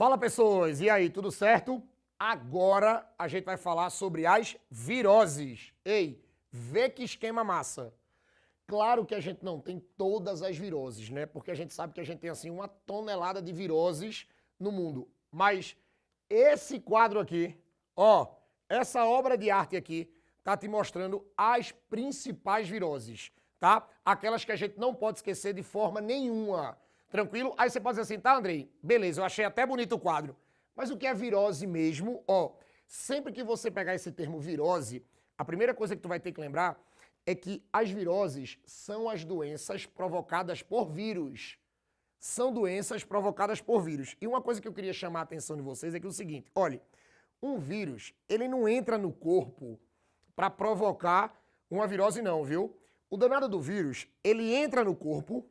Fala pessoas, e aí, tudo certo? Agora a gente vai falar sobre as viroses. Ei, vê que esquema massa. Claro que a gente não tem todas as viroses, né? Porque a gente sabe que a gente tem assim uma tonelada de viroses no mundo. Mas esse quadro aqui, ó, essa obra de arte aqui, tá te mostrando as principais viroses, tá? Aquelas que a gente não pode esquecer de forma nenhuma. Tranquilo? Aí você pode dizer assim, tá, Andrei? Beleza, eu achei até bonito o quadro. Mas o que é virose mesmo? Ó, sempre que você pegar esse termo virose, a primeira coisa que tu vai ter que lembrar é que as viroses são as doenças provocadas por vírus. São doenças provocadas por vírus. E uma coisa que eu queria chamar a atenção de vocês é que é o seguinte, olha, um vírus, ele não entra no corpo para provocar uma virose não, viu? O danado do vírus, ele entra no corpo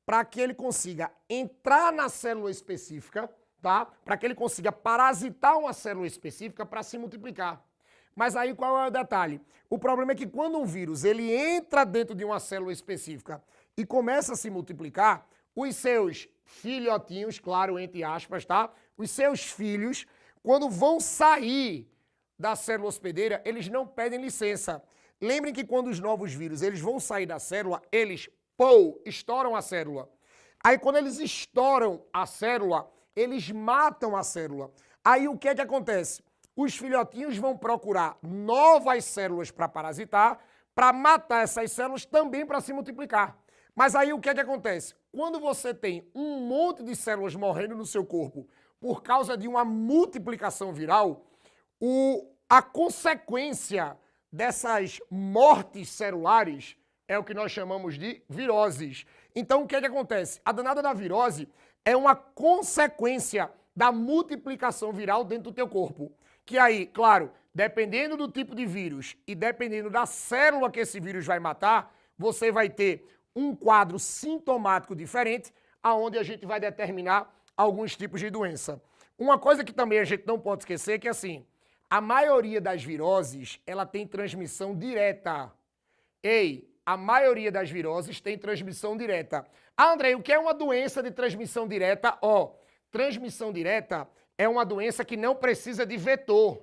para que ele consiga entrar na célula específica, tá? Para que ele consiga parasitar uma célula específica para se multiplicar. Mas aí qual é o detalhe? O problema é que quando um vírus ele entra dentro de uma célula específica e começa a se multiplicar, os seus filhotinhos, claro, entre aspas, tá? Os seus filhos, quando vão sair da célula hospedeira, eles não pedem licença. Lembrem que quando os novos vírus eles vão sair da célula, eles estouram a célula. Aí quando eles estouram a célula, eles matam a célula. Aí o que é que acontece? Os filhotinhos vão procurar novas células para parasitar, para matar essas células também para se multiplicar. Mas aí o que é que acontece? Quando você tem um monte de células morrendo no seu corpo por causa de uma multiplicação viral, a consequência dessas mortes celulares é o que nós chamamos de viroses. Então, o que é que acontece? A danada da virose é uma consequência da multiplicação viral dentro do teu corpo. Que aí, claro, dependendo do tipo de vírus e dependendo da célula que esse vírus vai matar, você vai ter um quadro sintomático diferente, aonde a gente vai determinar alguns tipos de doença. Uma coisa que também a gente não pode esquecer é que, assim, a maioria das viroses, ela tem transmissão direta. Ei, a maioria das viroses tem transmissão direta. Ah, Andrei, o que é uma doença de transmissão direta? Ó, transmissão direta é uma doença que não precisa de vetor.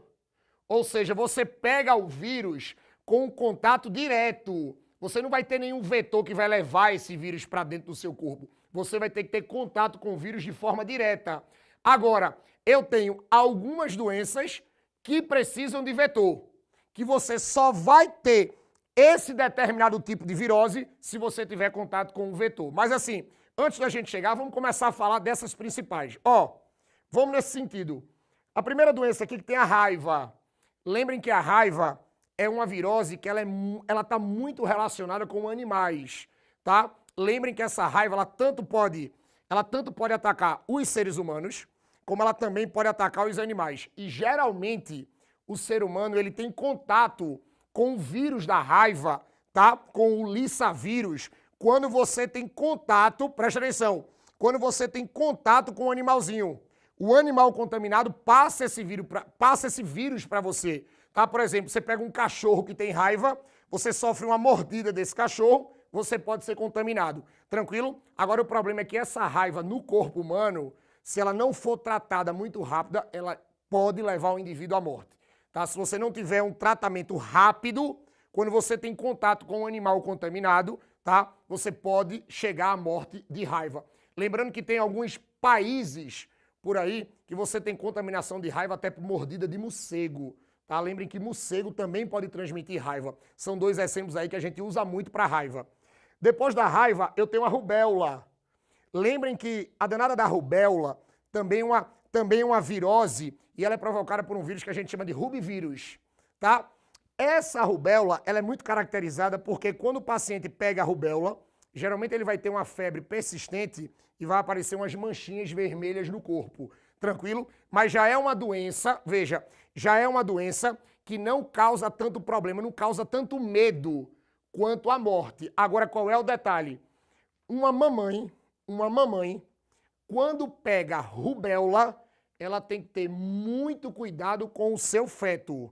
Ou seja, você pega o vírus com um contato direto. Você não vai ter nenhum vetor que vai levar esse vírus para dentro do seu corpo. Você vai ter que ter contato com o vírus de forma direta. Agora, eu tenho algumas doenças que precisam de vetor, que você só vai ter esse determinado tipo de virose se você tiver contato com o vetor. Mas assim, antes da gente chegar, vamos começar a falar dessas principais. Ó, vamos nesse sentido. A primeira doença aqui que tem a raiva. Lembrem que a raiva é uma virose que ela está muito relacionada com animais, tá? Lembrem que essa raiva, ela tanto pode atacar os seres humanos, como ela também pode atacar os animais. E geralmente, o ser humano, ele tem contato com o vírus da raiva, tá? Com o lissavírus, quando você tem contato, presta atenção, quando você tem contato com o animalzinho. O animal contaminado passa esse vírus para você, tá? Por exemplo, você pega um cachorro que tem raiva, você sofre uma mordida desse cachorro, você pode ser contaminado. Tranquilo? Agora o problema é que essa raiva no corpo humano, se ela não for tratada muito rápida, ela pode levar o indivíduo à morte. Tá? Se você não tiver um tratamento rápido, quando você tem contato com um animal contaminado, tá? Você pode chegar à morte de raiva. Lembrando que tem alguns países por aí que você tem contaminação de raiva até por mordida de morcego. Tá? Lembrem que morcego também pode transmitir raiva. São dois exemplos aí que a gente usa muito para raiva. Depois da raiva, eu tenho a rubéola. Lembrem que a danada da rubéola também é uma virose e ela é provocada por um vírus que a gente chama de rubivírus, tá? Essa rubéola, ela é muito caracterizada porque quando o paciente pega a rubéola, geralmente ele vai ter uma febre persistente e vai aparecer umas manchinhas vermelhas no corpo, tranquilo? Mas já é uma doença, veja, já é uma doença que não causa tanto problema, não causa tanto medo quanto a morte. Agora, qual é o detalhe? Uma mamãe, quando pega rubéola, ela tem que ter muito cuidado com o seu feto.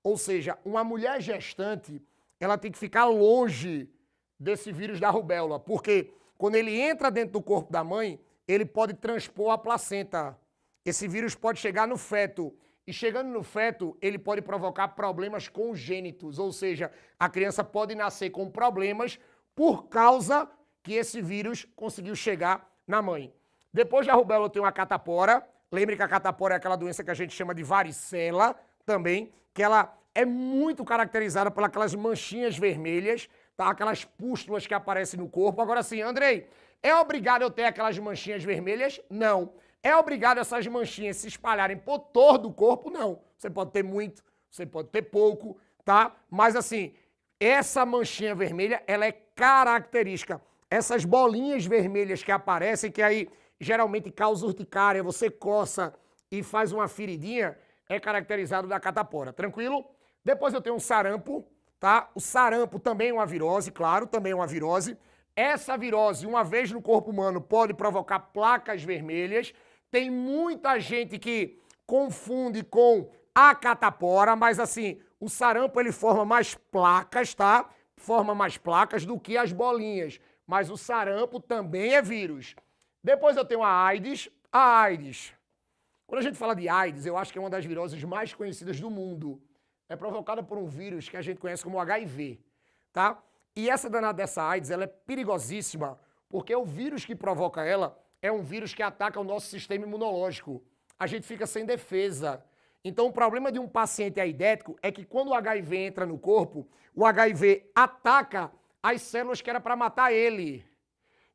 Ou seja, uma mulher gestante, ela tem que ficar longe desse vírus da rubéola, porque quando ele entra dentro do corpo da mãe, ele pode transpor a placenta. Esse vírus pode chegar no feto. E chegando no feto, ele pode provocar problemas congênitos, ou seja, a criança pode nascer com problemas por causa que esse vírus conseguiu chegar na mãe. Depois da rubéola eu tenho a catapora. Lembre que a catapora é aquela doença que a gente chama de varicela também, que ela é muito caracterizada por aquelas manchinhas vermelhas, tá? Aquelas pústulas que aparecem no corpo. Agora sim, Andrei, é obrigado eu ter aquelas manchinhas vermelhas? Não. É obrigado essas manchinhas se espalharem por todo o corpo? Não. Você pode ter muito, você pode ter pouco, tá? Mas assim, essa manchinha vermelha, ela é característica. Essas bolinhas vermelhas que aparecem, que aí geralmente causa urticária, você coça e faz uma feridinha, é caracterizado da catapora. Tranquilo? Depois eu tenho um sarampo, tá? O sarampo também é uma virose, claro, também é uma virose. Essa virose, uma vez no corpo humano, pode provocar placas vermelhas. Tem muita gente que confunde com a catapora, mas assim, o sarampo ele forma mais placas, tá? Forma mais placas do que as bolinhas. Mas o sarampo também é vírus. Depois eu tenho a AIDS. A AIDS. Quando a gente fala de AIDS, eu acho que é uma das viroses mais conhecidas do mundo. É provocada por um vírus que a gente conhece como HIV, tá? E essa danada dessa AIDS, ela é perigosíssima, porque o vírus que provoca ela é um vírus que ataca o nosso sistema imunológico. A gente fica sem defesa. Então, o problema de um paciente aidético é que quando o HIV entra no corpo, o HIV ataca as células que era para matar ele.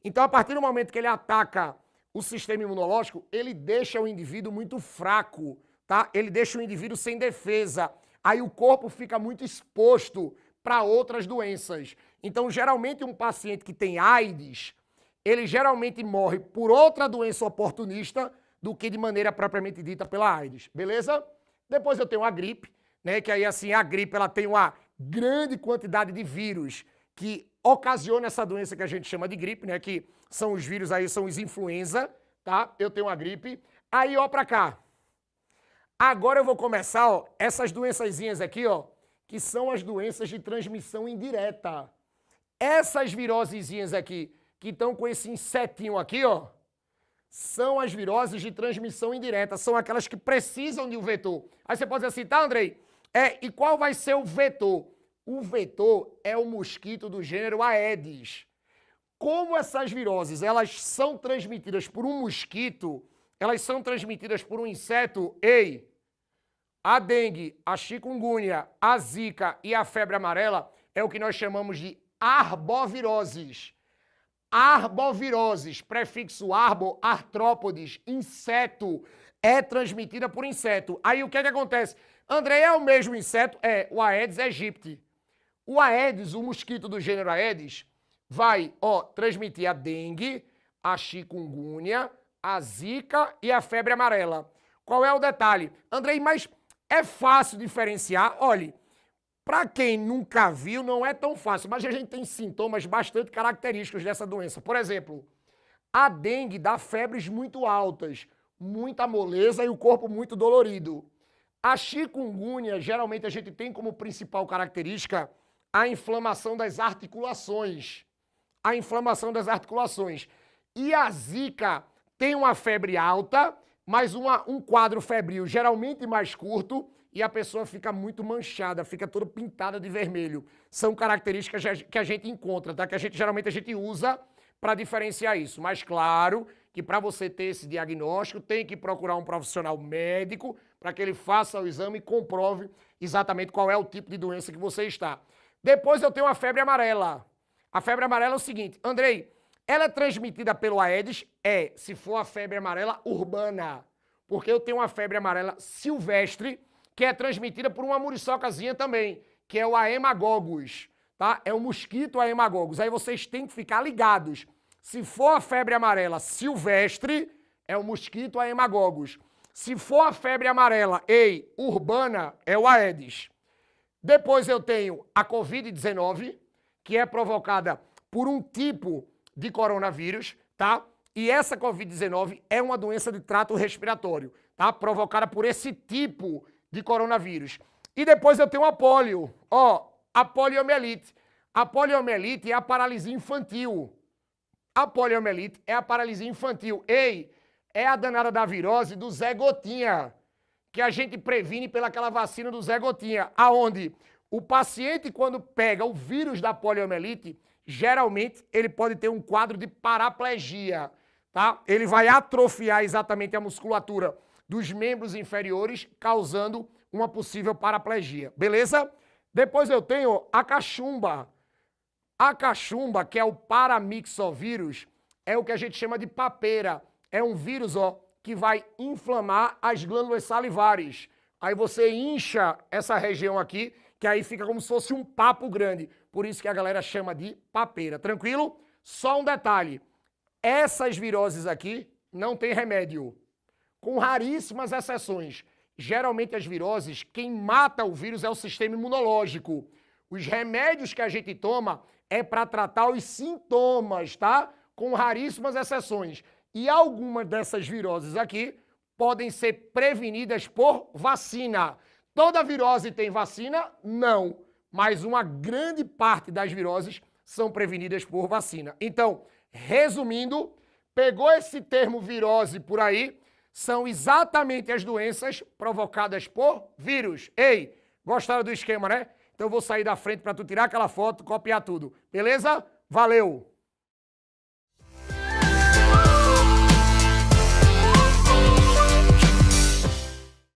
Então, a partir do momento que ele ataca o sistema imunológico, ele deixa o indivíduo muito fraco, tá? Ele deixa o indivíduo sem defesa. Aí o corpo fica muito exposto para outras doenças. Então, geralmente, um paciente que tem AIDS, ele geralmente morre por outra doença oportunista do que de maneira propriamente dita pela AIDS, beleza? Depois eu tenho a gripe, né? Que aí, assim, a gripe, ela tem uma grande quantidade de vírus que ocasiona essa doença que a gente chama de gripe, né? Que são os vírus aí, são os influenza, tá? Eu tenho a gripe. Aí, ó, pra cá. Agora eu vou começar, ó, essas doençazinhas aqui, ó, que são as doenças de transmissão indireta. Essas virosezinhas aqui, que estão com esse insetinho aqui, ó, são as viroses de transmissão indireta, são aquelas que precisam de um vetor. Aí você pode dizer assim, tá, Andrei? E qual vai ser o vetor? O vetor é o mosquito do gênero Aedes. Como essas viroses, elas são transmitidas por um mosquito, elas são transmitidas por um inseto, a dengue, a chikungunya, a zika e a febre amarela é o que nós chamamos de arboviroses. Arboviroses, prefixo arbo, artrópodes, inseto, é transmitida por inseto. Aí o que é que acontece? André, é o mesmo inseto? É, o Aedes aegypti. O Aedes, o mosquito do gênero Aedes, vai, ó, transmitir a dengue, a chikungunya, a zika e a febre amarela. Qual é o detalhe? Andrei, mas é fácil diferenciar? Olha, para quem nunca viu, não é tão fácil, mas a gente tem sintomas bastante característicos dessa doença. Por exemplo, a dengue dá febres muito altas, muita moleza e o corpo muito dolorido. A chikungunya, geralmente a gente tem como principal característica a inflamação das articulações. A inflamação das articulações. E a zika tem uma febre alta, mas um quadro febril geralmente mais curto, e a pessoa fica muito manchada, fica toda pintada de vermelho. São características que a gente encontra, tá? Que geralmente a gente usa para diferenciar isso. Mas claro que para você ter esse diagnóstico, tem que procurar um profissional médico para que ele faça o exame e comprove exatamente qual é o tipo de doença que você está. Depois eu tenho a febre amarela. A febre amarela é o seguinte, Andrei, ela é transmitida pelo Aedes? É, se for a febre amarela urbana. Porque eu tenho uma febre amarela silvestre, que é transmitida por uma muriçocazinha também, que é o Haemococcus, tá? É o mosquito Haemococcus. Aí vocês têm que ficar ligados. Se for a febre amarela silvestre, é o mosquito Haemococcus. Se for a febre amarela, urbana, é o Aedes. Depois eu tenho a Covid-19, que é provocada por um tipo de coronavírus, tá? E essa Covid-19 é uma doença de trato respiratório, tá? Provocada por esse tipo de coronavírus. E depois eu tenho a polio, ó, a poliomielite. A poliomielite é a paralisia infantil. A poliomielite é a paralisia infantil. é a danada da virose do Zé Gotinha, que a gente previne pelaquela vacina do Zé Gotinha, aonde o paciente, quando pega o vírus da poliomielite, geralmente ele pode ter um quadro de paraplegia, tá? Ele vai atrofiar exatamente a musculatura dos membros inferiores, causando uma possível paraplegia, beleza? Depois eu tenho a cachumba. A cachumba, que é o paramyxovírus, é o que a gente chama de papeira. É um vírus, ó, que vai inflamar as glândulas salivares. Aí você incha essa região aqui, que aí fica como se fosse um papo grande. Por isso que a galera chama de papeira. Tranquilo? Só um detalhe. Essas viroses aqui não tem remédio. Com raríssimas exceções. Geralmente as viroses, quem mata o vírus é o sistema imunológico. Os remédios que a gente toma é para tratar os sintomas, tá? Com raríssimas exceções. E algumas dessas viroses aqui podem ser prevenidas por vacina. Toda virose tem vacina? Não. Mas uma grande parte das viroses são prevenidas por vacina. Então, resumindo, pegou esse termo virose por aí, são exatamente as doenças provocadas por vírus. Ei, gostaram do esquema, né? Então eu vou sair da frente para tu tirar aquela foto, copiar tudo. Beleza? Valeu!